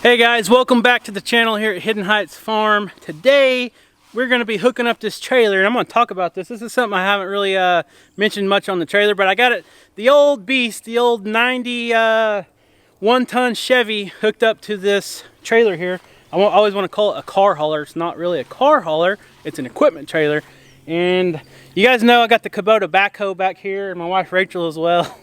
Hey guys, welcome back to the channel here at Hidden Heights Farm. Today we're going to be hooking up this trailer, and I'm going to talk about this. This is something I haven't really mentioned much on the trailer, but I got it, the old beast, the old 90 one-ton Chevy hooked up to this trailer here. I always want to call it a car hauler. It's not really a car hauler, it's an equipment trailer. And you guys know I got the Kubota Backhoe back here, and my wife Rachel as well.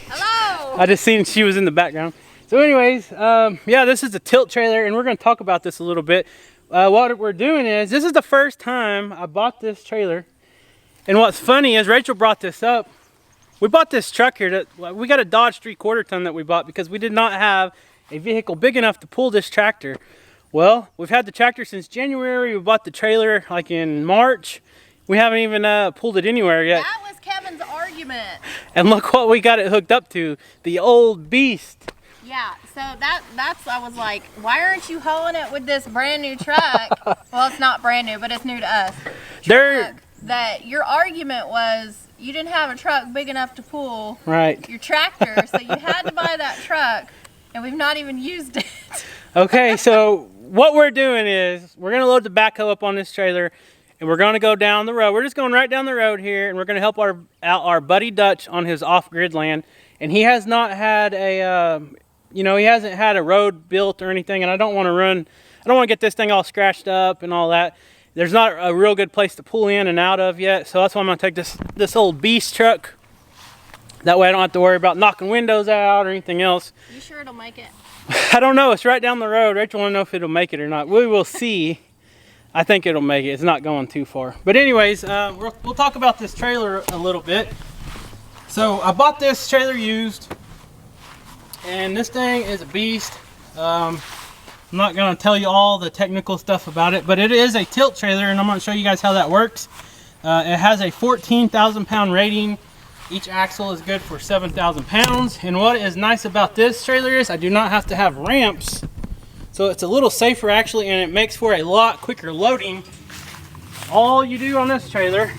Hello! I just seen she was in the background. So anyways, yeah, this is a tilt trailer, and we're going to talk about this a little bit. What we're doing is, this is the first time I bought this trailer. And what's funny is, Rachel brought this up. We bought this truck here. We got a Dodge 3/4 ton that we bought because we did not have a vehicle big enough to pull this tractor. Well, we've had the tractor since January. We bought the trailer like in March. We haven't even pulled it anywhere yet. That was Kevin's argument. And look what we got it hooked up to. The old beast. Yeah, so that's I was like, why aren't you hauling it with this brand new truck? Well, it's not brand new, but it's new to us. That your argument was you didn't have a truck big enough to pull your tractor, so you had to buy that truck, and we've not even used it. Okay, so what we're doing is we're gonna load the backhoe up on this trailer, and we're gonna go down the road. We're just going right down the road here, and we're gonna help out our buddy Dutch on his off-grid land, and he has not had a he hasn't had a road built or anything, and I don't want to get this thing all scratched up and all that. There's not a real good place to pull in and out of yet, so that's why I'm going to take this old beast truck. That way I don't have to worry about knocking windows out or anything else. You sure it'll make it? I don't know. It's right down the road. Rachel wants to know if it'll make it or not. We will see. I think it'll make it. It's not going too far. But anyways, we'll talk about this trailer a little bit. So I bought this trailer used. And this thing is a beast. I'm not going to tell you all the technical stuff about it, but it is a tilt trailer, and I'm going to show you guys how that works. It has a 14,000 pound rating. Each axle is good for 7,000 pounds. And what is nice about this trailer is I do not have to have ramps. So it's a little safer actually, and it makes for a lot quicker loading. All you do on this trailer,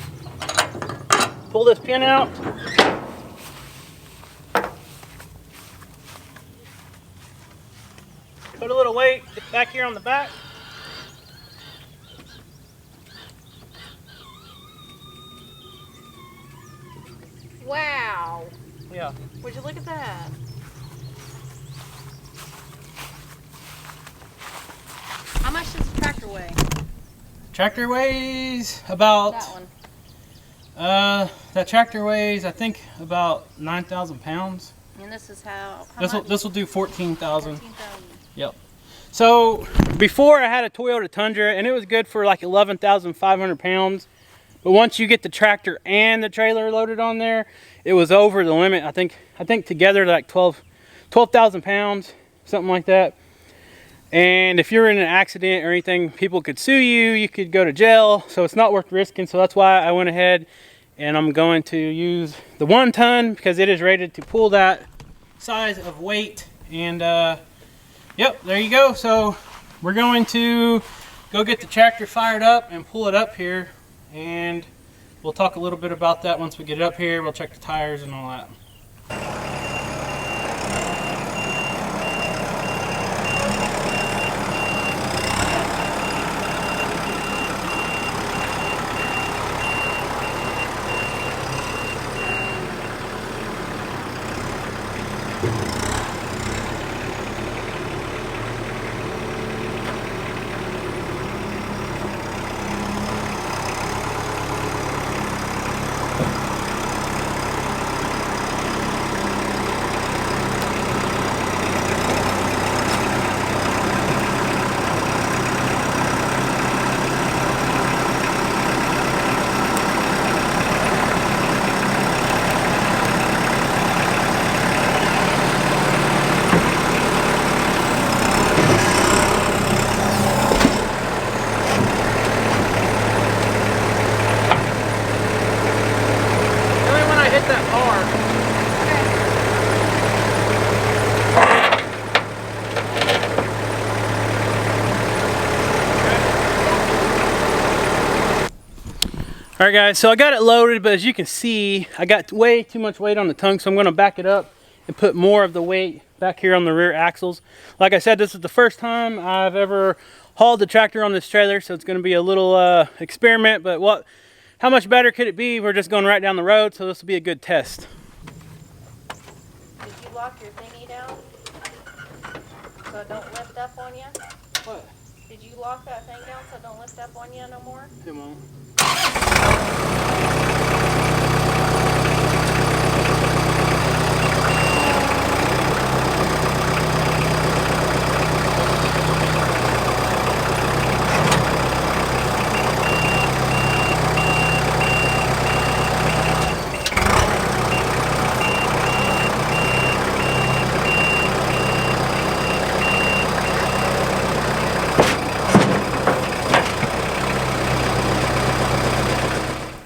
pull this pin out. Put a little weight back here on the back. Wow. Yeah. Would you look at that? How much does the tractor weigh? Tractor weighs about... That one. That tractor weighs, I think, about 9,000 pounds. And this is how This will do 14,000. 14,000. Yep. So before I had a Toyota Tundra, and it was good for like 11,500 pounds. But once you get the tractor and the trailer loaded on there, it was over the limit. I think together like 12,000 pounds, something like that. And if you're in an accident or anything, people could sue you. You could go to jail. So it's not worth risking. So that's why I went ahead and I'm going to use the 1 ton because it is rated to pull that size of weight. And yep, there you go. So we're going to go get the tractor fired up and pull it up here, and we'll talk a little bit about that once we get it up here. We'll check the tires and all that. All right guys, so I got it loaded, but as you can see, I got way too much weight on the tongue, so I'm gonna back it up and put more of the weight back here on the rear axles. Like I said, this is the first time I've ever hauled the tractor on this trailer, so it's going to be a little experiment, but how much better could it be? We're just going right down the road, so this will be a good test. Did you lock your thingy down so it don't lift up on you? What? Did you lock that thing down so it don't lift up on you no more? It won't.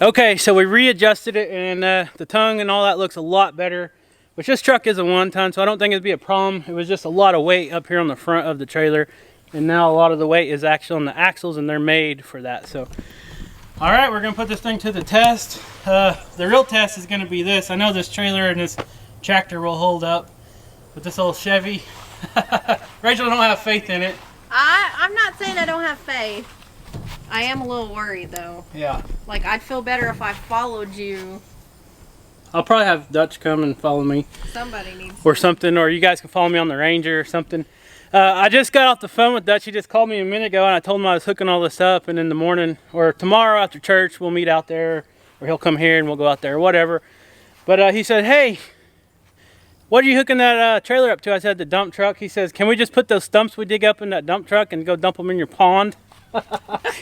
Okay, so we readjusted it, and the tongue and all that looks a lot better, which this truck is a 1-ton, so I don't think it'd be a problem. It was just a lot of weight up here on the front of the trailer, and now a lot of the weight is actually on the axles, and they're made for that. So, all right, we're gonna put this thing to the test. The real test is gonna be this. I know this trailer and this tractor will hold up, but this old Chevy, Rachel don't have faith in it. I'm not saying I don't have faith. I am a little worried though. Yeah. Like, I'd feel better if I followed you. I'll probably have Dutch come and follow me. Somebody needs or something, or you guys can follow me on the Ranger or something. I just got off the phone with Dutch. He just called me a minute ago, and I told him I was hooking all this up, and in the morning or tomorrow after church we'll meet out there, or he'll come here and we'll go out there or whatever. But he said, hey, what are you hooking that trailer up to? I said, the dump truck. He says, can we just put those stumps we dig up in that dump truck and go dump them in your pond?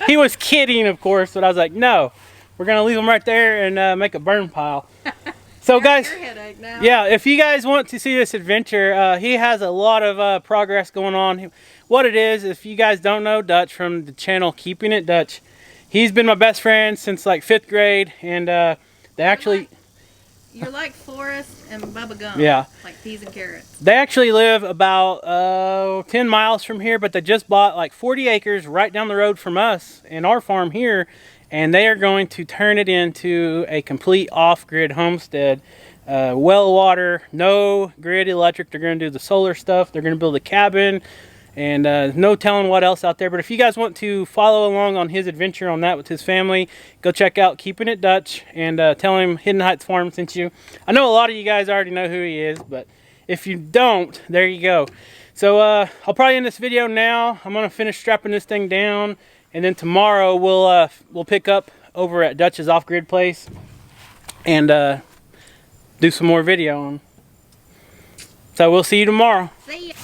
He was kidding, of course, but I was like, no, we're gonna leave them right there and make a burn pile. So guys, yeah, if you guys want to see this adventure, he has a lot of progress going on. What it is, if you guys don't know Dutch from the channel Keeping It Dutch, he's been my best friend since like 5th grade, and they actually... You're like Forrest and Bubba Gump. Yeah. Like peas and carrots. They actually live about 10 miles from here, but they just bought like 40 acres right down the road from us and our farm here, and they are going to turn it into a complete off-grid homestead. Well water, no grid electric. They're going to do the solar stuff. They're going to build a cabin, and no telling what else out there. But if you guys want to follow along on his adventure on that with his family, go check out Keeping It Dutch, and tell him Hidden Heights Farm sent you. I know a lot of you guys already know who he is, but if you don't, there you go. So I'll probably end this video now. I'm going to finish strapping this thing down, and then tomorrow we'll pick up over at Dutch's off-grid place and do some more video on. So we'll see you tomorrow. See ya.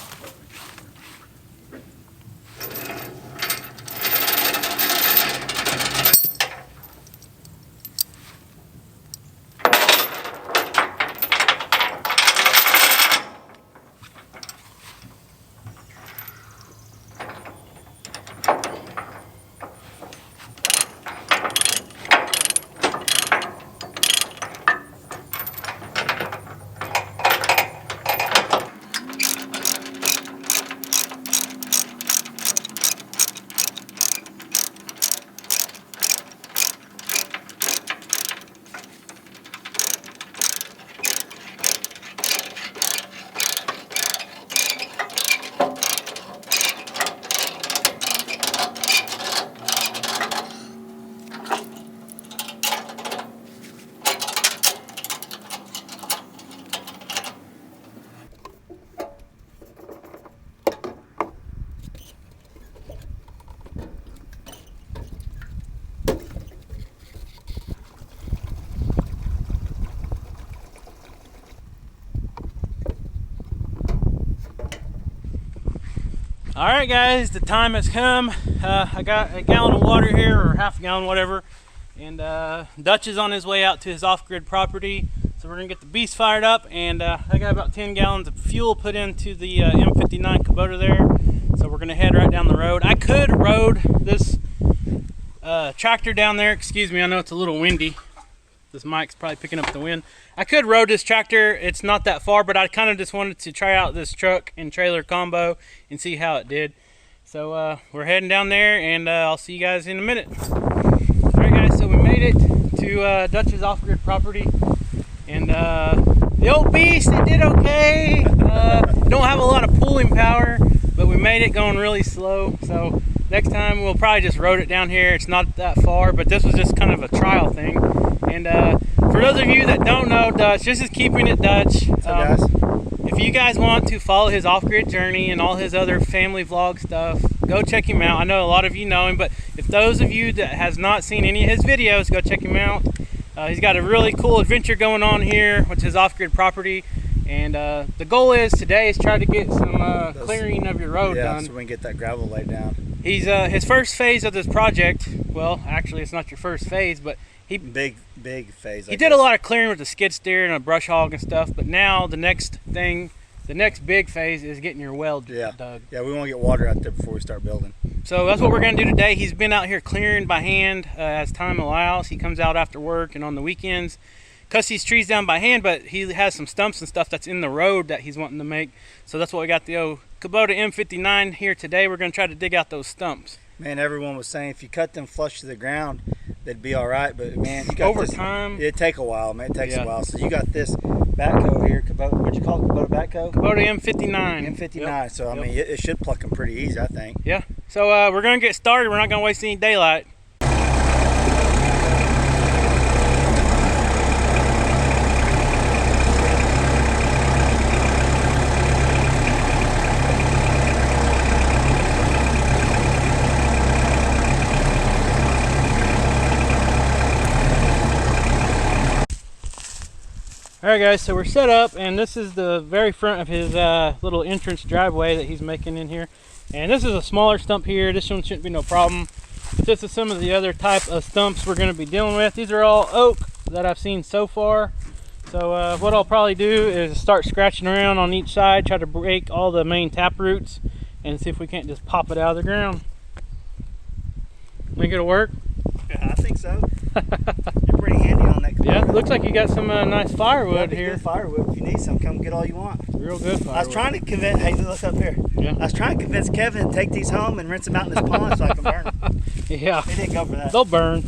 All right, guys, the time has come. I got a gallon of water here, or half a gallon, whatever, and Dutch is on his way out to his off-grid property, so we're gonna get the beast fired up, and I got about 10 gallons of fuel put into the M59 Kubota there, so we're gonna head right down the road. I could road this tractor down there. Excuse me, I know it's a little windy. This mic's probably picking up the wind. I could road this tractor. It's not that far, but I kind of just wanted to try out this truck and trailer combo and see how it did. So we're heading down there, and I'll see you guys in a minute. All right, guys, so we made it to Dutch's off-grid property, and The old beast, it did okay. Don't have a lot of pulling power, but we made it going really slow. So next time we'll probably just road it down here. It's not that far, but this was just kind of a trial thing. And for those of you that don't know Dutch, this is Keeping It Dutch. What's up, guys? If you guys want to follow his off-grid journey and all his other family vlog stuff, go check him out. I know a lot of you know him, but if those of you that has not seen any of his videos, go check him out. He's got a really cool adventure going on here with his off-grid property. And the goal is today is try to get some clearing of your road done. So we can get that gravel laid down. He's his first phase of this project. Well, actually, it's not your first phase, but big phase. He did a lot of clearing with the skid steer and a brush hog and stuff. But now the next thing, the next big phase is getting your well dug. Yeah, we want to get water out there before we start building. So that's what we're gonna do today. He's been out here clearing by hand as time allows. He comes out after work and on the weekends, cuts these trees down by hand, but he has some stumps and stuff that's in the road that he's wanting to make. So that's what we got the old Kubota M59 here today. We're gonna try to dig out those stumps. Man, everyone was saying if you cut them flush to the ground, they'd be all right. But man, you got over time. It'd take a while, man. It takes a while. So you got this backhoe here, Kubota. What'd you call it? Kubota Backhoe? Kubota M59. M59. Yep. So I mean, it should pluck them pretty easy, I think. Yeah. So we're gonna get started. We're not gonna waste any daylight. Alright guys, so we're set up, and this is the very front of his little entrance driveway that he's making in here. And this is a smaller stump here. This one shouldn't be no problem. But this is some of the other type of stumps we're going to be dealing with. These are all oak that I've seen so far. So what I'll probably do is start scratching around on each side, try to break all the main tap roots, and see if we can't just pop it out of the ground. Think it'll work? Yeah, I think so. You're pretty handy on that. Yeah, looks like you got some nice firewood here. Good firewood. If you need some, come get all you want. Real good firewood. I was trying to convince. Hey, look up here. Yeah. I was trying to convince Kevin to take these home and rinse them out in this pond so I can burn them. Yeah. He didn't go for that. They'll burn.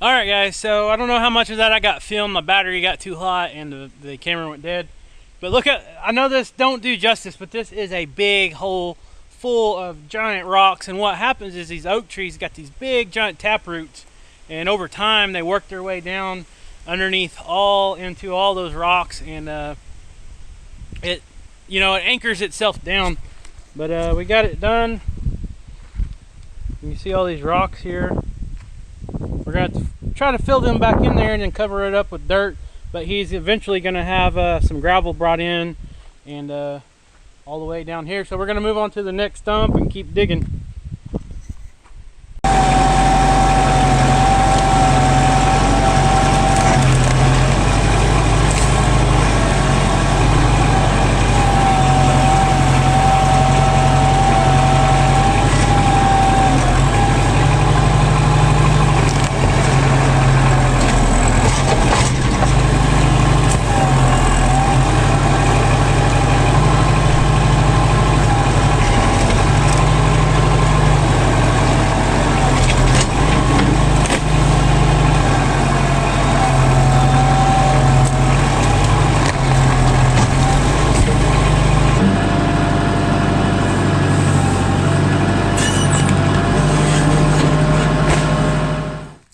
All right, guys, so I don't know how much of that I got filmed. My battery got too hot and the camera went dead. But look at, I know this don't do justice, but this is a big hole full of giant rocks. And what happens is these oak trees got these big giant tap roots. And over time, they work their way down underneath into all those rocks. And it anchors itself down. But we got it done. You see all these rocks here. We're going to try to fill them back in there and then cover it up with dirt. But he's eventually going to have some gravel brought in and all the way down here. So we're going to move on to the next stump and keep digging.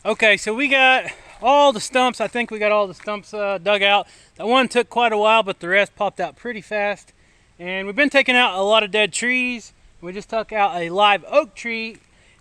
Okay, so we got all the stumps. I think we got all the stumps dug out. That one took quite a while, but the rest popped out pretty fast. And we've been taking out a lot of dead trees. We just took out a live oak tree,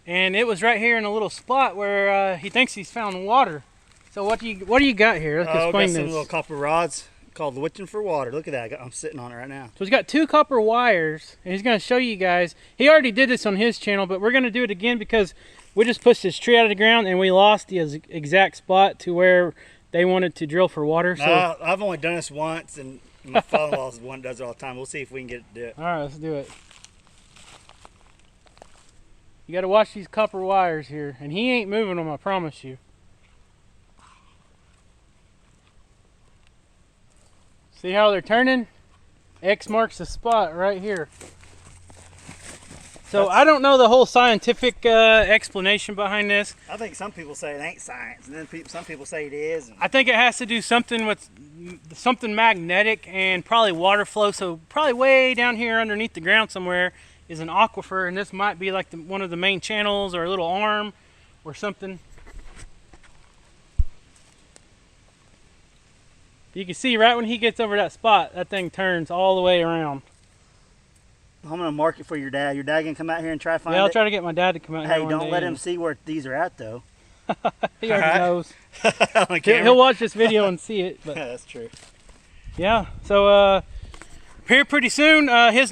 and it was right here in a little spot where he thinks he's found water. So what do you got here? Let's explain this. Some little copper rods called witching for water. Look at that. I'm sitting on it right now. So he's got 2 copper wires, and he's going to show you guys. He already did this on his channel, but we're going to do it again because we just pushed this tree out of the ground and we lost the exact spot to where they wanted to drill for water. So I've only done this once, and my father-in-law's the one that does it all the time. We'll see if we can get it to do it. All right, let's do it. You got to watch these copper wires here, and he ain't moving them, I promise you. See how they're turning? X marks the spot right here. So I don't know the whole scientific explanation behind this. I think some people say it ain't science, and then some people say it is. I think it has to do something with something magnetic and probably water flow. So probably way down here underneath the ground somewhere is an aquifer, and this might be like one of the main channels or a little arm or something. You can see right when he gets over that spot, that thing turns all the way around. I'm gonna mark it for your dad. Your dad gonna come out here and try to find it? Yeah, I'll try to get my dad to come out here one day. Hey, don't let him see where these are at, though. He already knows. On camera. He'll watch this video and see it. But yeah, that's true. Yeah, so here pretty soon, Dutch's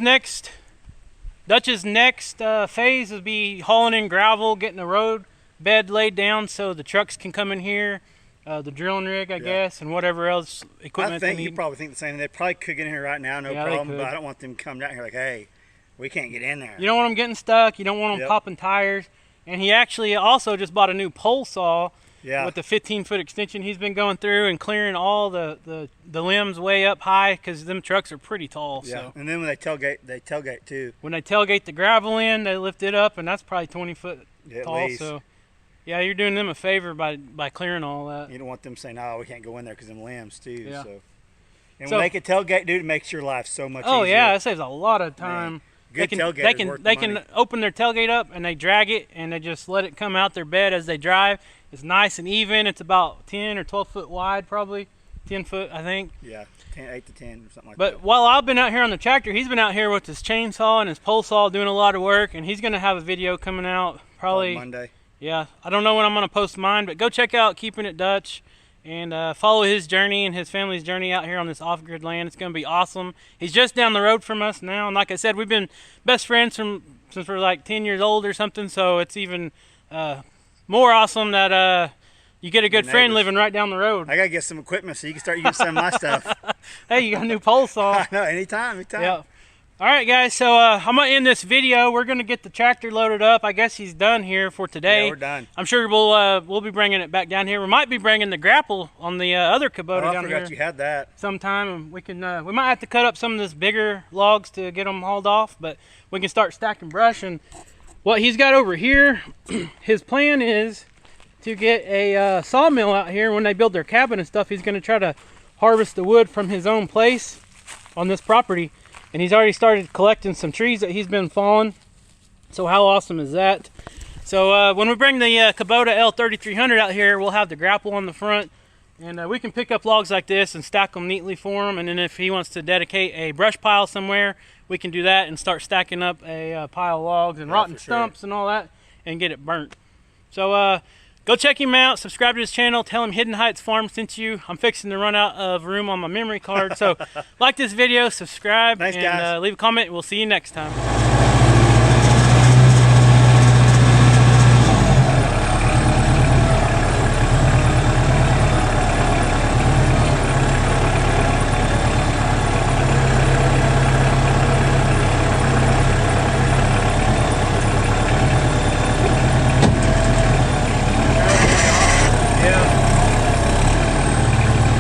next phase will be hauling in gravel, getting the road bed laid down so the trucks can come in here. The drilling rig, I guess, and whatever else equipment they need. You probably think the same. They probably could get in here right now, no problem. But I don't want them to come down here like, hey, we can't get in there. You don't want them getting stuck. You don't want them popping tires. And he actually also just bought a new pole saw with the 15-foot extension. He's been going through and clearing all the limbs way up high because them trucks are pretty tall. Yeah, so. and then when they tailgate too. When they tailgate the gravel in, they lift it up, and that's probably 20 foot tall. So. Yeah, you're doing them a favor by clearing all that. You don't want them saying, "No, we can't go in there because them limbs too." Yeah. So, and when they can tailgate, dude, it makes your life so much easier. Oh yeah, it saves a lot of time. Man, they can open their tailgate up and they drag it and they just let it come out their bed as they drive. It's nice and even. It's about 10 or 12 foot wide, probably 10 foot, I think. Yeah, 8 to 10 or something like that. But while I've been out here on the tractor, he's been out here with his chainsaw and his pole saw doing a lot of work, and he's going to have a video coming out probably Monday. Yeah, I don't know when I'm going to post mine, but go check out Keeping It Dutch and follow his journey and his family's journey out here on this off-grid land. It's going to be awesome. He's just down the road from us now, and like I said, we've been best friends since we're like 10 years old or something, so it's even more awesome that you get a good friend living right down the road. I got to get some equipment so you can start using some of my stuff. Hey, you got a new pole saw. I know, anytime. Yeah. All right, guys, so I'm going to end this video. We're going to get the tractor loaded up. I guess he's done here for today. Yeah, we're done. I'm sure we'll be bringing it back down here. We might be bringing the grapple on the other Kubota down here. I forgot you had that. Sometime, and we can. We might have to cut up some of this bigger logs to get them hauled off, but we can start stacking brush. And what he's got over here, his plan is to get a sawmill out here. When they build their cabin and stuff, he's going to try to harvest the wood from his own place on this property. And he's already started collecting some trees that he's been falling. So how awesome is that? So when we bring the Kubota L3300 out here, we'll have the grapple on the front. And we can pick up logs like this and stack them neatly for him. And then if he wants to dedicate a brush pile somewhere, we can do that and start stacking up a pile of logs and rotten stumps and all that and get it burnt. So go check him out, subscribe to his channel, tell him Hidden Heights Farm sent you. I'm fixing to run out of room on my memory card. So like this video, subscribe, and leave a comment. We'll see you next time.